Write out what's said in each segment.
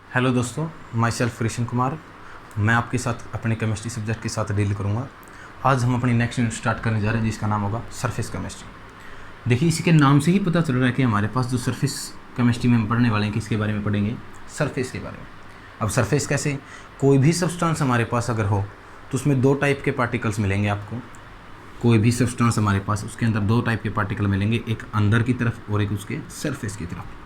Hello दोस्तों, my self Krishna Kumar. मैं आपके साथ अपने केमिस्ट्री सब्जेक्ट के साथ डील करूँगा। आज हम अपनी नेक्स्ट यूनिट स्टार्ट करने जा रहे हैं जिसका नाम होगा सरफेस केमिस्ट्री। देखिए, इसी के नाम से ही पता चल रहा है कि हमारे पास जो सरफेस केमिस्ट्री में हम पढ़ने वाले हैं किसके बारे में पढ़ेंगे, सरफेस के बारे में। अब सरफेस कैसे, कोई भी सब्सटेंस हमारे पास अगर हो तो उसमें दो टाइप के पार्टिकल्स मिलेंगे आपको। कोई भी सब्सटेंस हमारे पास, उसके अंदर दो टाइप के पार्टिकल मिलेंगे, एक अंदर की तरफ और एक उसके सरफेस की तरफ।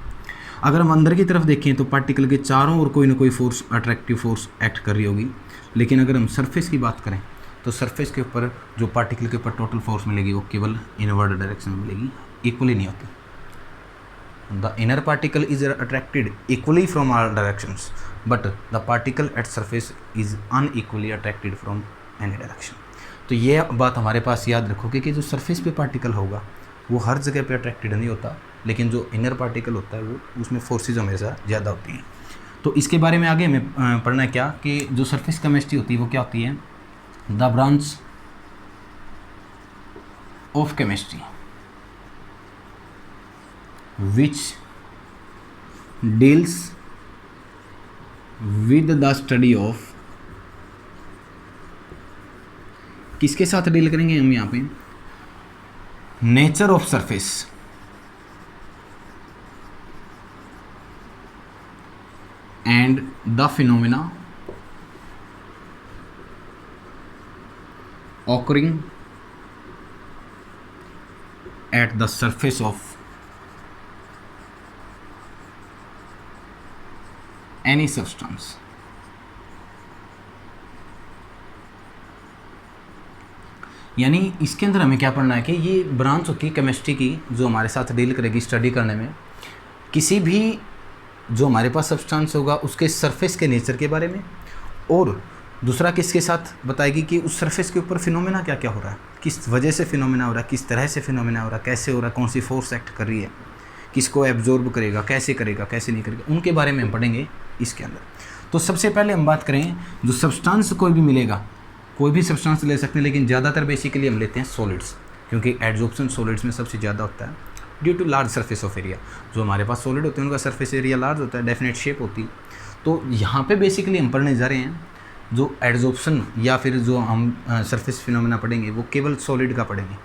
अगर हम अंदर की तरफ देखें तो पार्टिकल के चारों ओर कोई ना कोई फोर्स, अट्रैक्टिव फोर्स एक्ट कर रही होगी। लेकिन अगर हम सरफेस की बात करें तो सरफेस के ऊपर जो पार्टिकल के ऊपर टोटल फोर्स मिलेगी वो केवल इनवर्ड डायरेक्शन में मिलेगी, इक्वली नहीं होती। The inner particle is attracted equally from all directions, but the particle at surface is unequally attracted from any direction. तो ये बात हमारे पास याद रखोगे कि जो सरफेस पे पार्टिकल होगा वो हर जगह पे अट्रैक्टेड नहीं होता, लेकिन जो इनर पार्टिकल होता है वो उसमें फोर्सेज हमेशा ज़्यादा होती हैं। तो इसके बारे में आगे हमें पढ़ना है क्या कि जो सरफेस केमिस्ट्री होती है वो क्या होती है, the branch of chemistry which deals with the study of, किसके साथ डील करेंगे हम यहाँ पे, nature of surface and the phenomena occurring at the surface of any substance। यानी इसके अंदर हमें क्या पढ़ना है कि ये ब्रांच होती है केमिस्ट्री की जो हमारे साथ डील करेगी स्टडी करने में किसी भी जो हमारे पास सब्सटेंस होगा उसके सरफेस के नेचर के बारे में, और दूसरा किसके साथ बताएगी कि उस सरफेस के ऊपर फिनोमेना क्या क्या हो रहा है, किस वजह से फिनोमेना हो रहा है, किस तरह से फिनोमेना हो रहा है, कैसे हो रहा है, कौन सी फोर्स एक्ट कर रही है, किसको एब्जॉर्ब करेगा, कैसे नहीं करेगा, उनके बारे में हम पढ़ेंगे इसके अंदर। तो सबसे पहले हम बात करें जो सब्सटेंस कोई भी मिलेगा, कोई भी सब्सटेंस ले सकते हैं, लेकिन ज़्यादातर बेसिकली हम लेते हैं सॉलिड्स, क्योंकि एडजॉर्प्शन सॉलिड्स में सबसे ज़्यादा होता है due to large surface of area. जो हमारे पास सॉलिड होते हैं उनका सरफेस एरिया लार्ज होता है, डेफिनेट शेप होती है। तो यहाँ पे बेसिकली हम पढ़ने जा रहे हैं जो एडजॉर्प्शन या फिर जो हम सरफेस फिनोमेना पढ़ेंगे वो केवल सॉलिड का पढ़ेंगे।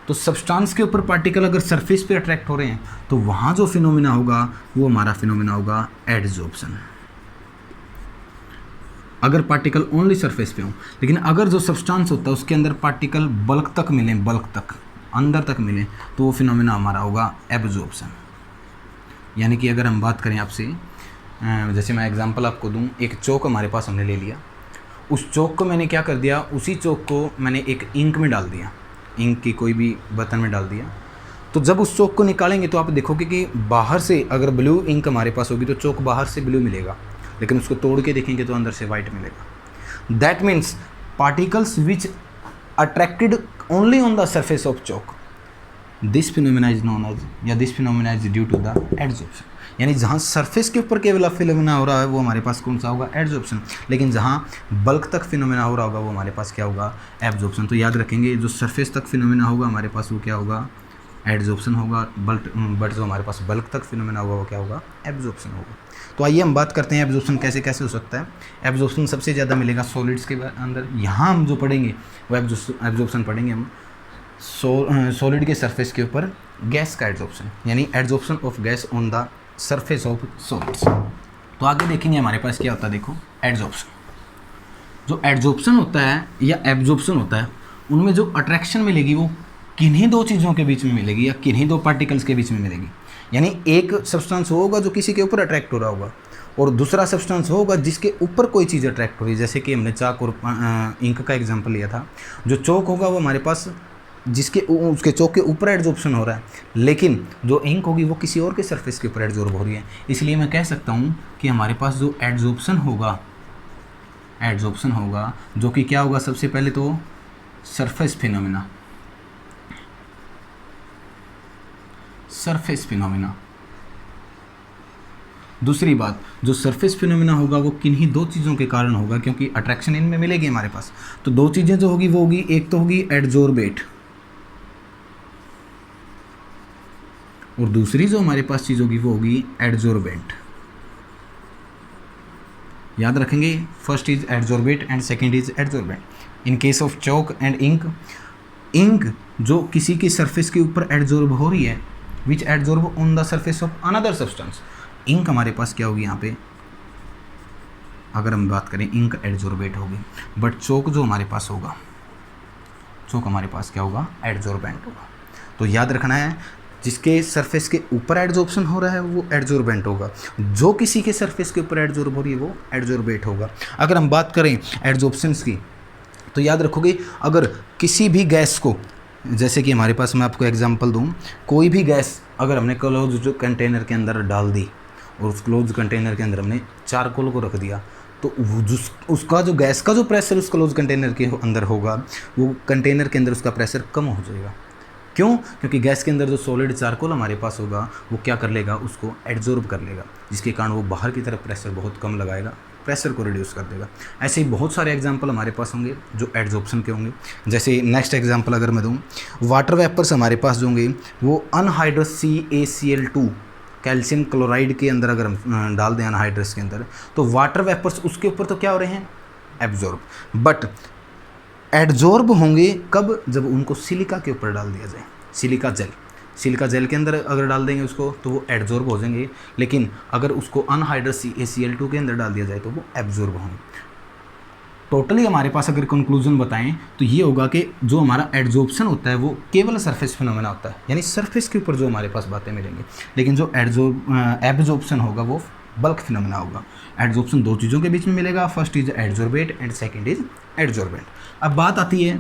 तो सब्सटेंस के ऊपर पार्टिकल अगर सरफेस पे अट्रैक्ट हो रहे हैं तो वहाँ जो फिनोमेना होगा वो हमारा फिनोमेना होगा एडजॉर्प्शन, अगर पार्टिकल ओनली सरफेस पे हो। लेकिन अगर जो सब्सटेंस होता है उसके अंदर पार्टिकल बल्क तक मिले, बल्क तक अंदर तक मिले, तो वो फिनोमेना हमारा होगा एब्जॉर्प्शन। यानी कि अगर हम बात करें आपसे, जैसे मैं एग्जांपल आपको दूं, एक चौक हमारे पास हमने ले लिया, उस चौक को मैंने क्या कर दिया, उसी चौक को मैंने एक इंक में डाल दिया, इंक की कोई भी बर्तन में डाल दिया। तो जब उस चौक को निकालेंगे तो आप देखोगे कि बाहर से अगर ब्लू इंक हमारे पास होगी तो चौक बाहर से ब्लू मिलेगा, लेकिन उसको तोड़ के देखेंगे तो अंदर से वाइट मिलेगा। That means particles which attracted only on the surface of chalk, this phenomena is known as, या this phenomena is due to the adsorption। यानी जहाँ सरफेस के ऊपर केवल फिनोमेना हो रहा है वो हमारे पास कौन सा होगा, एडजॉर्प्शन। लेकिन जहाँ बल्क तक फिनोमेना हो रहा होगा वो हमारे पास क्या होगा, एब्जॉर्प्शन। तो याद रखेंगे जो सरफेस तक फिनोमेना होगा हमारे पास वो क्या होगा, एडजॉर्प्शन होगा, बट जो हमारे पास बल्क तक फिनोमेना होगा वो क्या होगा, एब्जॉर्प्शन होगा। तो आइए हम बात करते हैं एब्जॉर्प्शन कैसे कैसे हो सकता है। एब्जॉर्प्शन सबसे ज़्यादा मिलेगा सॉलिड्स के अंदर। यहाँ हम जो पढ़ेंगे वो एब्जॉर्प्शन पढ़ेंगे हम सॉलिड के सरफेस के ऊपर गैस का एड्जॉर्प्शन, यानी adsorption of gas on the surface of solids. तो आगे देखेंगे हमारे पास क्या होता है, देखो एड्जॉर्प्शन। जो एड्जॉर्प्शन होता है या एब्जॉर्प्शन होता है उनमें जो अट्रैक्शन मिलेगी वो किन्हीं दो चीज़ों के बीच में मिलेगी या किन्हीं दो पार्टिकल्स के बीच में मिलेगी। यानी एक सब्सटेंस होगा जो किसी के ऊपर अट्रैक्ट हो रहा होगा और दूसरा सब्सटेंस होगा जिसके ऊपर कोई चीज़ अट्रैक्ट हो रही है। जैसे कि हमने चाक और इंक का एग्जांपल लिया था। जो चौक होगा वो हमारे पास जिसके उसके चौक के ऊपर एड्जॉर्प्शन हो रहा है, लेकिन जो इंक होगी वो किसी और के सरफेस के ऊपर एड्जॉर्ब हो रही है। इसलिए मैं कह सकता हूँ कि हमारे पास जो एड्जॉर्प्शन होगा जो कि क्या होगा, सबसे पहले तो सरफेस फिनोमेना, सरफेस फिनोमेना। दूसरी बात, जो सरफेस फिनोमेना होगा वो किन्हीं दो चीज़ों के कारण होगा, क्योंकि अट्रैक्शन इनमें मिलेगी हमारे पास। तो दो चीज़ें जो होगी वो होगी, एक तो होगी एड्जॉर्बेट और दूसरी जो हमारे पास चीज़ होगी वो होगी एड्जॉर्बेंट। याद रखेंगे, first is adsorbate and second is adsorbent. In case of chalk and ink, ink जो किसी की सरफेस के ऊपर एडजॉर्ब हो रही है, which adsorb on the surface of another substance. Ink हमारे पास क्या होगी यहाँ पे, अगर हम बात करें इंक एडजॉर्बेट होगी, बट चौक जो हमारे पास होगा, चौक हमारे पास क्या होगा, एडजॉर्बेंट होगा। तो याद रखना है, जिसके सरफेस के ऊपर एडजॉर्प्शन हो रहा है वो एडजॉर्बेंट होगा, जो किसी के सरफेस के ऊपर एडजॉर्ब हो रही है वो एडजॉर्बेट होगा। अगर हम बात करें एडजॉर्प्शंस की, तो याद रखोगे, अगर किसी भी गैस को, जैसे कि हमारे पास, मैं आपको एग्जांपल दूं, कोई भी गैस अगर हमने क्लोज्ड कंटेनर के अंदर डाल दी और उस क्लोज कंटेनर के अंदर हमने चारकोल को रख दिया, तो उसका जो गैस का जो प्रेशर उस क्लोज कंटेनर के अंदर होगा, वो कंटेनर के अंदर उसका प्रेशर कम हो जाएगा। क्यों? क्योंकि गैस के अंदर जो सॉलिड चारकोल हमारे पास होगा वो क्या कर लेगा, उसको एड्जॉर्ब कर लेगा, जिसके कारण वो बाहर की तरफ प्रेशर बहुत कम लगाएगा, प्रेशर को रिड्यूस कर देगा। ऐसे ही बहुत सारे एग्जांपल हमारे पास होंगे जो एड्जॉर्प्शन के होंगे। जैसे नेक्स्ट एग्जांपल अगर मैं दूं, वाटर वेपर्स हमारे पास जो होंगे वो अनहाइड्रस CaCl2 कैल्शियम क्लोराइड के अंदर अगर हम डाल दें अनहाइड्रस के अंदर, तो वाटर वेपर्स उसके ऊपर तो क्या हो रहे हैं, एब्जॉर्ब, बट एड्जॉर्ब होंगे कब, जब उनको सिलिका के ऊपर डाल दिया जाए, सिलिका जेल के अंदर अगर डाल देंगे उसको तो वो एड्जॉर्ब हो जाएंगे, लेकिन अगर उसको अनहाइड्रस CaCl2 के अंदर डाल दिया जाए तो वो एब्जॉर्ब होंगे। टोटली हमारे पास अगर कंक्लूजन बताएं तो ये होगा कि जो हमारा एड्जॉर्प्शन होता है वो केवल सरफेस फिनोमेना होता है, यानी सरफेस के ऊपर जो हमारे पास बातें मिलेंगी, लेकिन जो एब्जॉर्प्शन होगा वो बल्क फिनोमेना होगा। एड्जॉर्प्शन दो चीज़ों के बीच में मिलेगा, first is adsorbate and second is adsorbent. अब बात आती है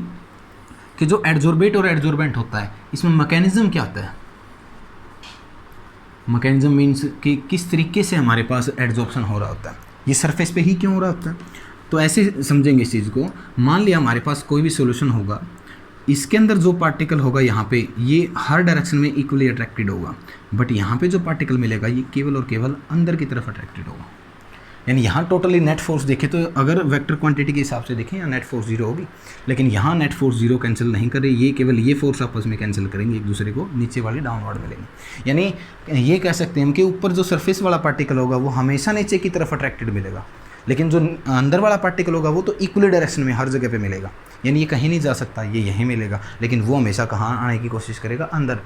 कि जो एड्जॉर्बेट और एड्जॉर्बेंट होता है, इसमें मैकेनिज्म क्या होता है। मैकेनिज्म मीन्स कि किस तरीके से हमारे पास एड्जॉर्प्शन हो रहा होता है, ये सरफेस पे ही क्यों हो रहा होता है। तो ऐसे समझेंगे इस चीज़ को, मान लिया हमारे पास कोई भी सॉल्यूशन होगा, इसके अंदर जो पार्टिकल होगा यहाँ पे ये हर डायरेक्शन में इक्वली अट्रैक्टेड होगा, बट यहाँ पे जो पार्टिकल मिलेगा ये केवल और केवल अंदर की तरफ अट्रैक्टेड होगा। यानी यहाँ टोटली नेट फोर्स देखें तो अगर वेक्टर क्वांटिटी के हिसाब से देखें यहाँ नेट फोर्स 0 होगी, लेकिन यहाँ नेट फोर्स 0 कैंसिल नहीं कर रही, ये केवल ये फोर्स आपस में कैंसिल करेंगे एक दूसरे को, नीचे वाले डाउनवर्ड मिलेंगे। यानी ये कह सकते हैं हम कि ऊपर जो सरफेस वाला पार्टिकल होगा वो हमेशा नीचे की तरफ अट्रैक्टेड मिलेगा, लेकिन जो अंदर वाला पार्टिकल होगा वो तो इक्वली डायरेक्शन में हर जगह पे मिलेगा, यानी ये कहीं नहीं जा सकता, ये यहीं मिलेगा, लेकिन वो हमेशा कहाँ आने की कोशिश करेगा, अंदर,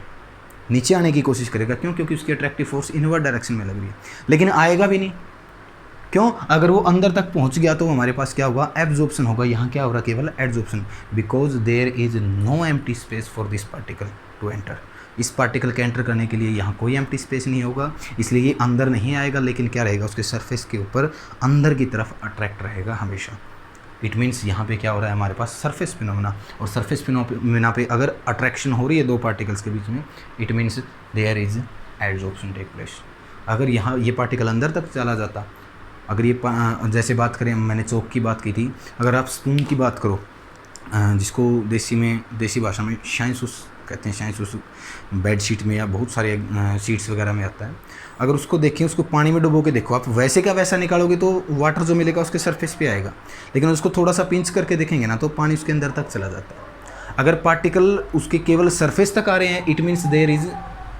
नीचे आने की कोशिश करेगा। क्यों? क्योंकि उसकी अट्रैक्टिव फोर्स इनवर्ड डायरेक्शन में लग रही है, लेकिन आएगा भी नहीं। क्यों? अगर वो अंदर तक पहुंच गया तो हमारे पास क्या होगा, एब्जॉर्प्शन होगा। यहाँ क्या हो रहा है, केवल adsorption, because there is no empty space for this particle to enter. इस पार्टिकल के एंटर करने के लिए यहाँ कोई एम्प्टी स्पेस नहीं होगा, इसलिए ये अंदर नहीं आएगा, लेकिन क्या रहेगा, उसके सरफेस के ऊपर अंदर की तरफ अट्रैक्ट रहेगा हमेशा। इट मीन्स यहाँ पे क्या हो रहा है हमारे पास, सरफेस फिनोमेना, और सरफेस फिनोमेना पे अगर अट्रैक्शन हो रही है दो पार्टिकल्स के बीच में, it means there is adsorption take place. अगर यहाँ ये पार्टिकल अंदर तक चला जाता, अगर ये जैसे बात करें, मैंने चौक की बात की थी, अगर आप स्पून की बात करो, जिसको देसी भाषा में शाइंसूस कहते हैं, शाइंसूस बेडशीट में या बहुत सारे शीट्स वगैरह में आता है, अगर उसको देखें, उसको पानी में डुबो के देखो आप, वैसे का वैसा निकालोगे तो वाटर जो मिलेगा उसके सरफेस पे आएगा, लेकिन उसको थोड़ा सा पिंच करके देखेंगे ना तो पानी उसके अंदर तक चला जाता है। अगर पार्टिकल उसके केवल सरफेस तक आ रहे हैं, it means there is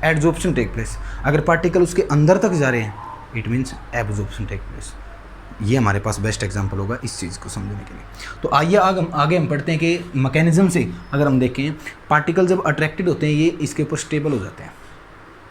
adsorption take place. अगर पार्टिकल उसके अंदर तक जा रहे हैं, it means absorption take place. ये हमारे पास बेस्ट एग्जांपल होगा इस चीज़ को समझने के लिए। तो आइए आगे हम पढ़ते हैं कि मैकेनिज्म से अगर हम देखें, पार्टिकल जब अट्रैक्टेड होते हैं ये इसके ऊपर स्टेबल हो जाते हैं,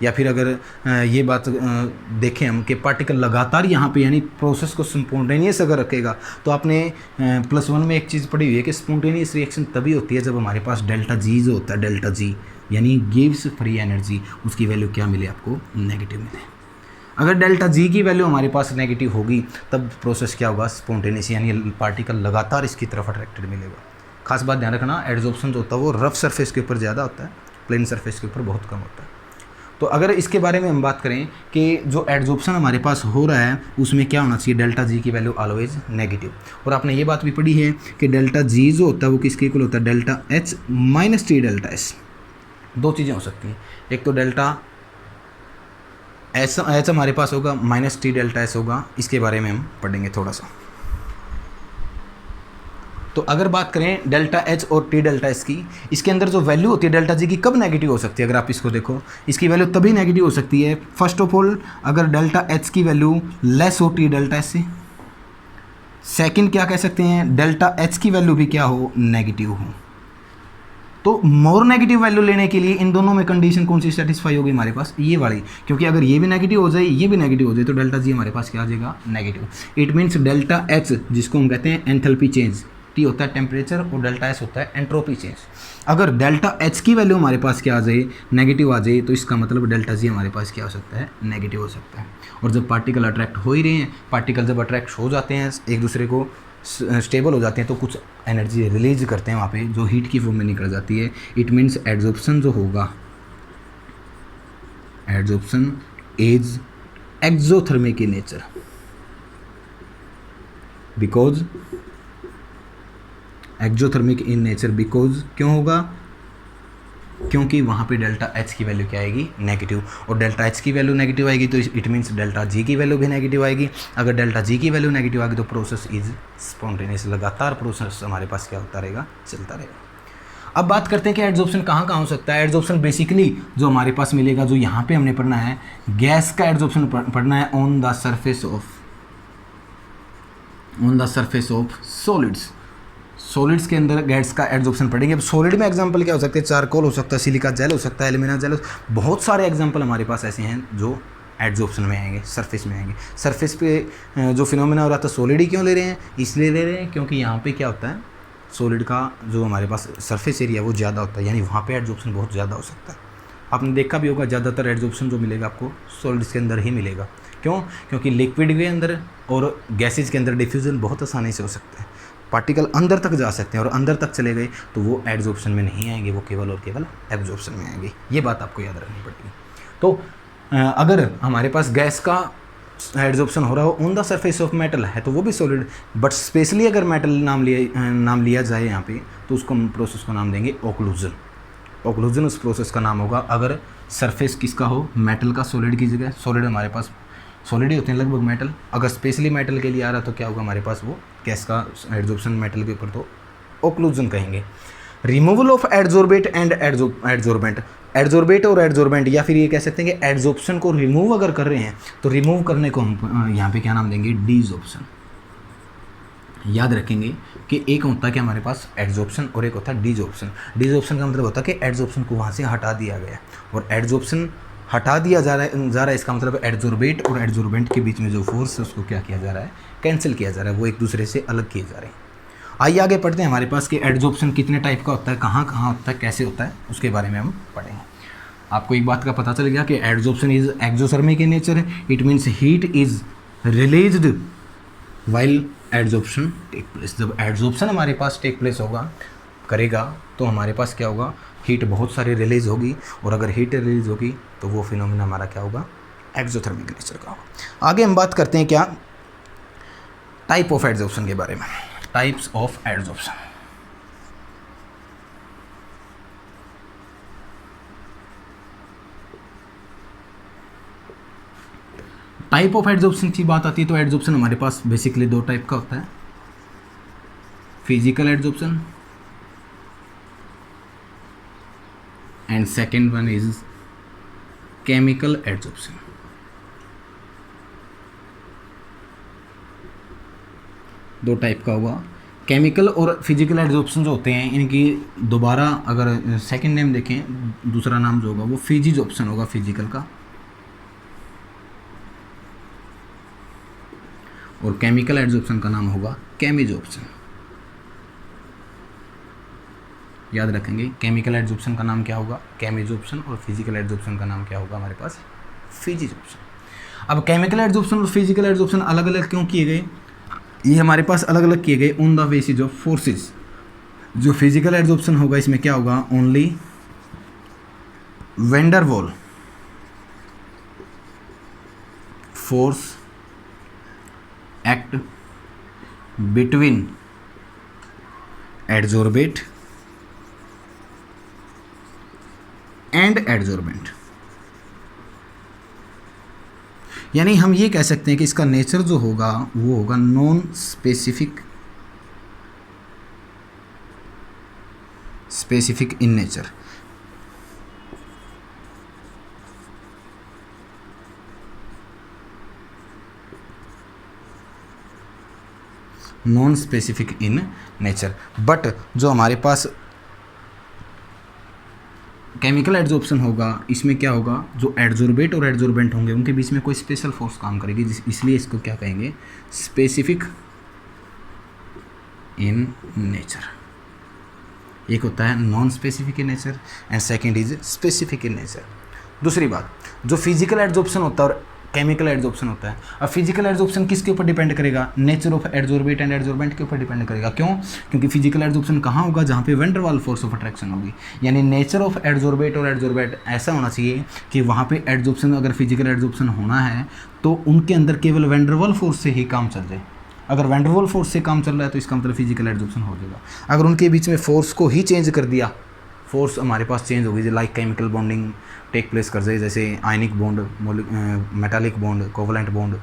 या फिर अगर ये बात देखें हम कि पार्टिकल लगातार यहाँ पे, यानी प्रोसेस को स्पॉन्टेनियस अगर रखेगा, तो आपने +1 में एक चीज़ पढ़ी हुई है कि स्पॉन्टेनियस रिएक्शन तभी होती है जब हमारे पास डेल्टा जी जो होता है, डेल्टा जी यानी गिव्स फ्री एनर्जी, उसकी वैल्यू क्या मिले आपको, नेगेटिव मिले। अगर डेल्टा जी की वैल्यू हमारे पास नेगेटिव होगी तब प्रोसेस क्या होगा, स्पॉन्टेनियस, यानी पार्टिकल लगातार इसकी तरफ अट्रैक्टेड मिलेगा। खास बात ध्यान रखना, एड्जॉर्प्शन जो होता है वो रफ सरफेस के ऊपर ज़्यादा होता है, प्लेन सरफेस के ऊपर बहुत कम होता है। तो अगर इसके बारे में हम बात करें कि जो एड्जॉर्प्शन हमारे पास हो रहा है उसमें क्या होना चाहिए, डेल्टा जी की वैल्यू ऑलवेज नेगेटिव। और आपने ये बात भी पढ़ी है कि डेल्टा जी जो होता है वो किसके इक्वल होता है, delta H minus T delta S. दो चीज़ें हो सकती हैं, एक तो डेल्टा एच हमारे पास होगा, माइनस टी डेल्टा एस होगा, इसके बारे में हम पढ़ेंगे थोड़ा सा। तो अगर बात करें डेल्टा एच और टी डेल्टा एस की, इसके अंदर जो वैल्यू होती है डेल्टा जी की कब नेगेटिव हो सकती है, अगर आप इसको देखो, इसकी वैल्यू तभी नेगेटिव हो सकती है फर्स्ट ऑफ ऑल अगर डेल्टा एच की वैल्यू लेस हो टी डेल्टा एस से, सेकंड क्या कह सकते हैं, डेल्टा एच की वैल्यू भी क्या हो, नेगेटिव हो। तो मोर नेगेटिव वैल्यू लेने के लिए इन दोनों में कंडीशन कौन सी सेटिस्फाई होगी हमारे पास, ये वाली, क्योंकि अगर ये भी नेगेटिव हो जाए ये भी नेगेटिव हो जाए तो डेल्टा जी हमारे पास क्या आ जाएगा, negative. It means delta H जिसको हम कहते हैं एंथैल्पी चेंज, टी होता है टेम्परेचर और डेल्टा एस होता है एंट्रोपी चेंज। अगर डेल्टा एच की वैल्यू हमारे पास क्या आ जाए, नेगेटिव आ जाए, तो इसका मतलब डेल्टा जी हमारे पास क्या हो सकता है, नेगेटिव हो सकता है। और जब पार्टिकल अट्रैक्ट हो ही रहे हैं, पार्टिकल जब अट्रैक्ट हो जाते हैं एक दूसरे को, स्टेबल हो जाते हैं, तो कुछ एनर्जी रिलीज करते हैं वहाँ पे जो हीट की फॉर्म में निकल जाती है। इट मीन्स एड्जॉर्प्शन जो होगा, adsorption is exothermic in nature, because exothermic in nature, because क्यों होगा, क्योंकि वहाँ पे डेल्टा एच की वैल्यू क्या आएगी, नेगेटिव। और डेल्टा एच की वैल्यू नेगेटिव आएगी तो इट मीन्स डेल्टा जी की वैल्यू भी नेगेटिव आएगी। अगर डेल्टा जी की वैल्यू नेगेटिव आएगी तो प्रोसेस इज स्पॉन्टेनियस, लगातार प्रोसेस हमारे पास क्या होता रहेगा, चलता रहेगा। अब बात करते हैं कि एड्जॉर्प्शन कहाँ कहाँ हो सकता है। एड्जॉर्प्शन बेसिकली जो हमारे पास मिलेगा, जो यहाँ पे हमने पढ़ना है, गैस का एड्जॉर्प्शन पढ़ना है on the surface of solids. Solids के अंदर गैस का एड्जॉर्प्शन पढ़ेंगे। अब सॉलिड में एग्जांपल क्या हो सकते हैं, चारकोल हो सकता है, सिलिका जेल हो सकता है, एल्यूमिना जेल, बहुत सारे एग्जांपल हमारे पास ऐसे हैं जो एड्जॉर्प्शन में आएंगे, सरफेस में आएंगे। सरफेस पे जो फिनोमेना हो रहा था, सॉलिड ही क्यों ले रहे हैं, इसलिए ले रहे हैं क्योंकि यहाँ पे क्या होता है, सॉलिड का जो हमारे पास सरफेस एरिया वो ज़्यादा होता है, यानी वहाँ पर एड्जॉर्प्शन बहुत ज़्यादा हो सकता है। आपने देखा भी होगा ज़्यादातर एड्जॉर्प्शन जो मिलेगा आपको सॉलिड्स के अंदर ही मिलेगा। क्यों, क्योंकि लिक्विड के अंदर और गैसेज के अंदर डिफ्यूजन बहुत आसानी से हो सकता है, पार्टिकल अंदर तक जा सकते हैं, और अंदर तक चले गए तो वो एड्जॉर्प्शन में नहीं आएंगे, वो केवल और केवल एब्जॉर्प्शन में आएंगे। ये बात आपको याद रखनी पड़ेगी। तो अगर हमारे पास गैस का एड्जॉर्प्शन हो रहा हो on the surface of metal है तो वो भी सॉलिड, बट स्पेशली अगर मेटल नाम लिया जाए यहाँ पे, तो उसको प्रोसेस को नाम देंगे ओक्लूजन। ओक्लूजन उस प्रोसेस का नाम होगा अगर सरफेस किसका हो, मेटल का, सॉलिड की जगह। सॉलिड हमारे पास सॉलिड ही होते हैं लगभग मेटल। अगर स्पेशली मेटल के लिए आ रहा तो क्या होगा हमारे पास, वो गैस का एड्जॉर्प्शन मेटल के ऊपर, तो ओक्लूजन कहेंगे। Removal of adsorbate and adsorbent, adsorbate और एड्जॉर्बेंट, या फिर ये कह सकते हैं कि एड्जॉर्प्शन को रिमूव अगर कर रहे हैं तो रिमूव करने को हम यहाँ पे क्या नाम देंगे, डीजॉर्प्शन। याद रखेंगे कि एक होता है कि हमारे पास एड्जॉर्प्शन और एक होता है डीजॉर्प्शन। डीजॉर्प्शन का मतलब होता है कि एड्जॉर्प्शन को वहाँ से हटा दिया गया, और एड्जॉर्प्शन हटा दिया जा रहा है, इसका मतलब एड्जॉर्बेट और एड्जॉर्बेंट के बीच में जो फोर्स है उसको क्या किया जा रहा है, कैंसिल किया जा रहा है, वो एक दूसरे से अलग किए जा रहे हैं। आइए आगे पढ़ते हैं हमारे पास कि एड्जॉर्प्शन कितने टाइप का होता है, कहाँ कहाँ होता है, कैसे होता है, उसके बारे में हम पढ़ेंगे। आपको एक बात का पता चल गया कि adsorption is exothermic in nature, it means heat is released while adsorption take place. जब एड्जॉर्प्शन हमारे पास टेक प्लेस करेगा तो हमारे पास क्या होगा, हीट बहुत सारी रिलीज होगी, और अगर हीट रिलीज होगी तो वो फिनोमेना हमारा क्या होगा, एक्सोथर्मिक नेचर का होगा। आगे हम बात करते हैं क्या, टाइप ऑफ एड्जॉर्प्शन के बारे में। Types of adsorption, type of adsorption की बात आती है तो एड्जॉर्प्शन हमारे पास बेसिकली दो टाइप का होता है, physical adsorption and second one is chemical adsorption. दो टाइप का हुआ, केमिकल और फिजिकल एड्जॉर्प्शन जो होते हैं इनकी दोबारा अगर सेकंड नेम देखें, दूसरा नाम जो होगा वो फिजिजॉर्प्शन होगा, फिजिकल का, और केमिकल एड्जॉर्प्शन का नाम होगा केमिजॉर्प्शन। याद रखेंगे केमिकल एड्जॉर्प्शन का नाम क्या होगा, केमिजॉर्प्शन, और फिजिकल एड्जॉर्प्शन का नाम क्या होगा हमारे पास, फिजिजॉर्प्शन। अब केमिकल एड्जॉर्प्शन और फिजिकल एड्जॉर्प्शन अलग अलग क्यों किए गए, ये हमारे पास अलग अलग किए गए on the basis of forces. जो फिजिकल एड्जॉर्प्शन होगा इसमें क्या होगा, only van der Waal force act between adsorbate and adsorbent. यानी हम ये कह सकते हैं कि इसका नेचर जो होगा वो होगा non specific in nature. Non specific in nature. But जो हमारे पास केमिकल एड्जॉर्प्शन होगा, इसमें क्या होगा, जो एड्जॉर्बेट और एड्जॉर्बेंट होंगे उनके बीच में कोई स्पेशल फोर्स काम करेगी, इसलिए इसको क्या कहेंगे, स्पेसिफिक इन नेचर। एक होता है non specific in nature and second is specific in nature. दूसरी बात, जो फिजिकल एड्जॉर्प्शन होता है और केमिकल एड्जॉर्प्शन होता है, अब फिजिकल एड्जॉर्प्शन किसके ऊपर डिपेंड करेगा, nature of adsorbate and adsorbent के ऊपर डिपेंड करेगा। क्यों? क्योंकि फिजिकल एड्जॉर्प्शन कहाँ होगा, जहाँ पे वेन डर वाल्स फोर्स ऑफ अट्रैक्शन होगी। यानी नेचर ऑफ एड्जॉर्बेट और एड्जॉर्बेट ऐसा होना चाहिए कि वहाँ पे एड्जॉर्प्शन, अगर फिजिकल एड्जॉर्प्शन होना है तो उनके अंदर केवल वेन डर वाल्स फोर्स से ही काम चल जाए। अगर वेन डर वाल्स फोर्स से काम चल रहा है तो इसका मतलब फिजिकल एड्जॉर्प्शन हो जाएगा। अगर उनके बीच में फोर्स को ही चेंज कर दिया, फोर्स हमारे पास चेंज होगी, like chemical bonding take place कर जाए, जैसे ionic bond, metallic bond, covalent bond,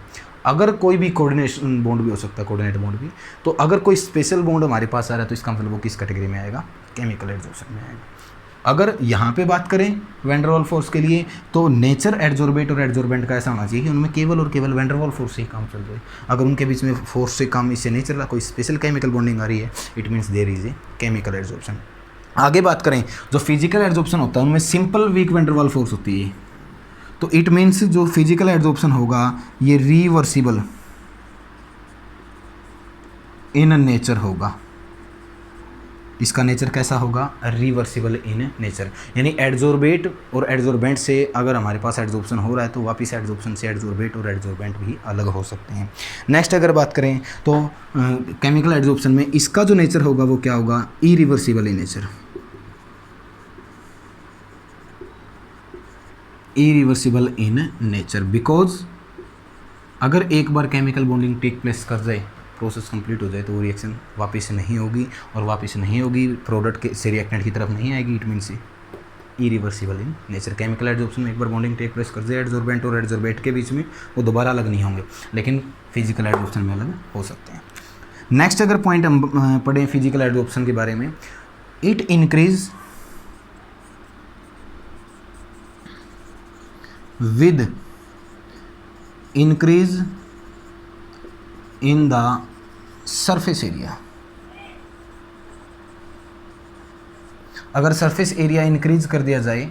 अगर कोई भी कोऑर्डिनेशन बॉन्ड भी हो सकता है, कोऑर्डिनेट बॉन्ड भी, तो अगर कोई स्पेशल बॉन्ड हमारे पास आ रहा है तो इसका मतलब वो किस कैटेगरी में आएगा, केमिकल एड्जॉर्प्शन में आएगा। अगर यहाँ पे बात करें वैन डर वाल्स फोर्स के लिए, तो नेचर एड्जॉर्बेट और एड्जॉर्बेंट का ऐसा होना चाहिए कि उनमें केवल और केवल वैन डर वाल्स फोर्स से ही काम चल रहा है। अगर उनके बीच में फोर्स से काम इससे नहीं चल रहा, कोई स्पेशल केमिकल बॉन्डिंग आ रही है, it means there is a chemical adsorption. आगे बात करें, जो फिजिकल एड्जॉर्प्शन होता है उनमें simple weak van der Waals force होती है, तो इट मीन्स जो फिजिकल एड्जॉर्प्शन होगा ये रिवर्सिबल इन नेचर होगा। इसका नेचर कैसा होगा, रिवर्सिबल इन नेचर। यानी एड्जॉर्बेट और एड्जॉर्बेंट से अगर हमारे पास एड्जॉर्प्शन हो रहा है तो वापस एड्जॉर्प्शन से एड्जॉर्बेट और एड्जॉर्बेंट भी अलग हो सकते हैं। नेक्स्ट अगर बात करें तो केमिकल एड्जॉर्प्शन में इसका जो नेचर होगा वो क्या होगा, irreversible in nature. Irreversible in nature because अगर एक बार केमिकल बॉन्डिंग टेक प्लेस कर जाए, प्रोसेस कंप्लीट हो जाए, तो वो रिएक्शन वापस नहीं होगी, और वापस नहीं होगी प्रोडक्ट के से रिएक्टेंट की तरफ नहीं आएगी, it means irreversible in nature. Chemical adsorption में एक बार बॉन्डिंग टेक प्लेस कर जाए एड्जॉर्बेंट और एड्जॉर्बेट के बीच में, वो दोबारा अलग नहीं होंगे, लेकिन फिजिकल एड्जॉर्प्शन में अलग हो सकते हैं। नेक्स्ट अगर पॉइंट हम पढ़ें फिजिकल एड्जॉर्प्शन के बारे में, it increase with increase in the surface area। अगर सरफेस एरिया इंक्रीज कर दिया जाए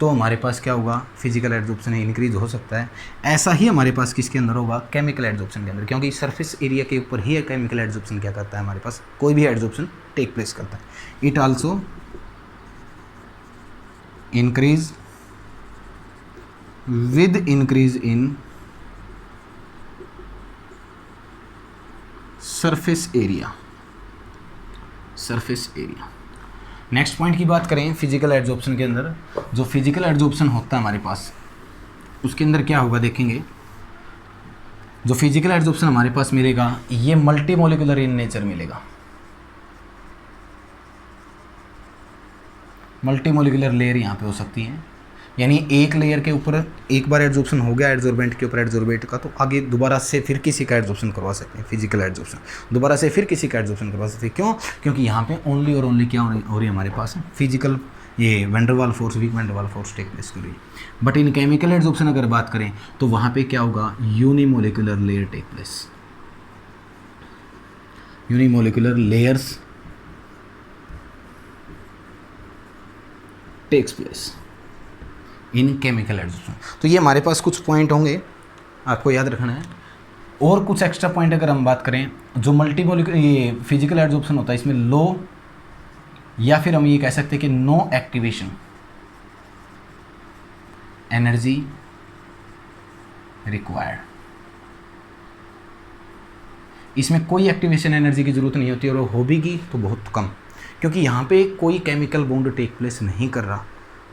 तो हमारे पास क्या होगा, फिजिकल एड्जॉर्प्शन इंक्रीज हो सकता है। ऐसा ही हमारे पास किसके अंदर होगा, केमिकल एड्जॉर्प्शन के अंदर, क्योंकि सरफेस एरिया के ऊपर ही केमिकल एड्जॉर्प्शन क्या करता है, हमारे पास कोई भी एड्जॉर्प्शन टेक प्लेस करता है। It also increase with increase in surface area। Next point की बात करें फिजिकल एड्जॉर्प्शन के अंदर, जो फिजिकल एड्जॉर्प्शन होता है हमारे पास उसके अंदर क्या होगा देखेंगे। जो फिजिकल एड्जॉर्प्शन हमारे पास मिलेगा ये मल्टी मॉलिक्यूलर इन नेचर मिलेगा। मल्टी मॉलिक्यूलर लेयर यहाँ पे हो सकती है, यानी एक लेयर के ऊपर एक बार एड्जॉर्प्शन हो गया एड्जॉर्बेंट के ऊपर एड्जॉर्बेट का, तो आगे दोबारा से फिर किसी का एड्जॉर्प्शन करवा सकते हैं, फिजिकल एड्जॉर्प्शन दोबारा से फिर किसी का एड्जॉर्प्शन करवा सकते हैं। क्यों? क्योंकि यहाँ पे ओनली और ओनली क्या हो रही है हमारे पास, फिजिकल ये van der Waals force, weak van der Waals force take place कर रही है। बट इन केमिकल एड्जॉर्प्शन अगर बात करें तो वहाँ पे क्या होगा, unimolecular layer take place. Unimolecular layers takes place in chemical adsorption. तो ये हमारे पास कुछ पॉइंट होंगे आपको याद रखना है। और कुछ एक्स्ट्रा पॉइंट अगर हम बात करें, जो मल्टी मॉलिक्यूलर ये फिजिकल एड्जॉर्प्शन होता है इसमें लो, या फिर हम ये कह सकते हैं कि नो एक्टिवेशन एनर्जी रिक्वायर्ड। इसमें कोई एक्टिवेशन एनर्जी की जरूरत नहीं होती, और हो भी की तो बहुत कम, क्योंकि यहाँ पे कोई केमिकल बॉन्ड टेक प्लेस नहीं कर रहा,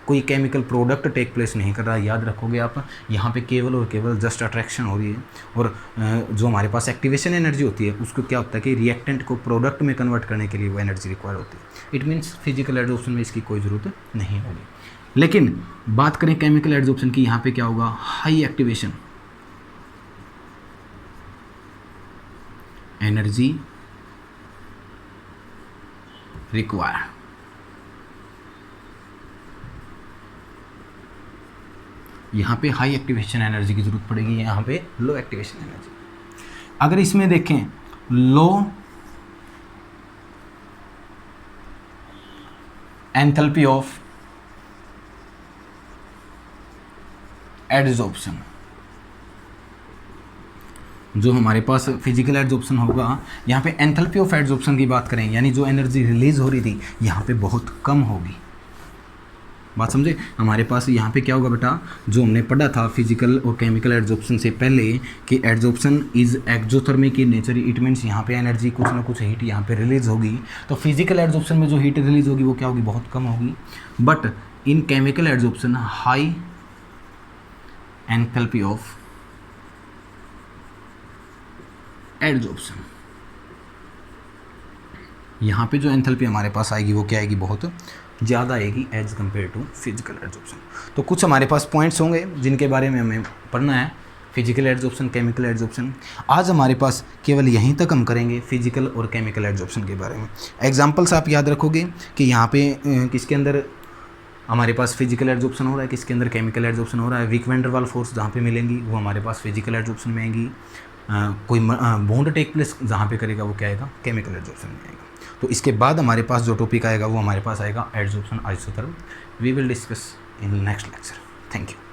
कोई केमिकल प्रोडक्ट टेक प्लेस नहीं कर रहा। याद रखोगे आप, यहाँ पे केवल और केवल जस्ट अट्रैक्शन हो रही है, और जो हमारे पास एक्टिवेशन एनर्जी होती है उसको क्या होता है कि रिएक्टेंट को प्रोडक्ट में कन्वर्ट करने के लिए वो एनर्जी रिक्वायर होती है। इट मीन्स फिजिकल एड्जॉर्प्शन में इसकी कोई ज़रूरत नहीं होगी। लेकिन बात करें केमिकल एड्जॉर्प्शन की, यहाँ पे क्या होगा, हाई एक्टिवेशन एनर्जी रिक्वायर्ड। यहाँ पे हाई एक्टिवेशन एनर्जी की ज़रूरत पड़ेगी, यहाँ पे लो एक्टिवेशन एनर्जी। अगर इसमें देखें लो एंथैल्पी ऑफ एडजॉर्प्शन। जो हमारे पास फिजिकल एडजॉर्प्शन होगा, यहाँ पे एंथैल्पी ऑफ एडजॉर्प्शन की बात करें, यानी जो एनर्जी रिलीज हो रही थी यहाँ पे बहुत कम होगी। बात समझे? हमारे पास यहाँ पे क्या होगा बेटा, जो हमने पढ़ा था फिजिकल और केमिकल एडजॉर्प्शन से पहले कि adsorption is exothermic in nature, it means यहाँ पे एनर्जी कुछ ना कुछ हीट यहाँ पे रिलीज होगी। तो फिजिकल एडजॉर्प्शन में जो हीट रिलीज होगी वो क्या होगी, बहुत कम होगी। But in chemical adsorption high enthalpy of adsorption, यहाँ पे जो एंथैल्पी हमारे पास आएगी वो क्या आएगी, बहुत ज़्यादा आएगी as compare to physical adsorption. तो कुछ हमारे पास पॉइंट्स होंगे जिनके बारे में हमें पढ़ना है, फिजिकल एडजॉर्प्शन, केमिकल एडजॉर्प्शन। आज हमारे पास केवल यहीं तक हम करेंगे फिजिकल और केमिकल एडजॉर्प्शन के बारे में। एग्जांपल्स आप याद रखोगे कि यहाँ पे किसके अंदर हमारे पास फिजिकल एडजॉर्प्शन हो रहा है, किसके अंदर केमिकल एडजॉर्प्शन हो रहा है। Wick van der Waal force जहाँ पे मिलेंगी वो हमारे पास फिजिकल एडजॉर्प्शन में आएंगी। कोई बॉन्ड टेक प्लेस जहाँ पे करेगा वो क्या आएगा, केमिकल एडजॉर्प्शन में आएगा। तो इसके बाद हमारे पास जो टॉपिक आएगा वो हमारे पास आएगा adsorption isotherm. We will discuss in next lecture. Thank you.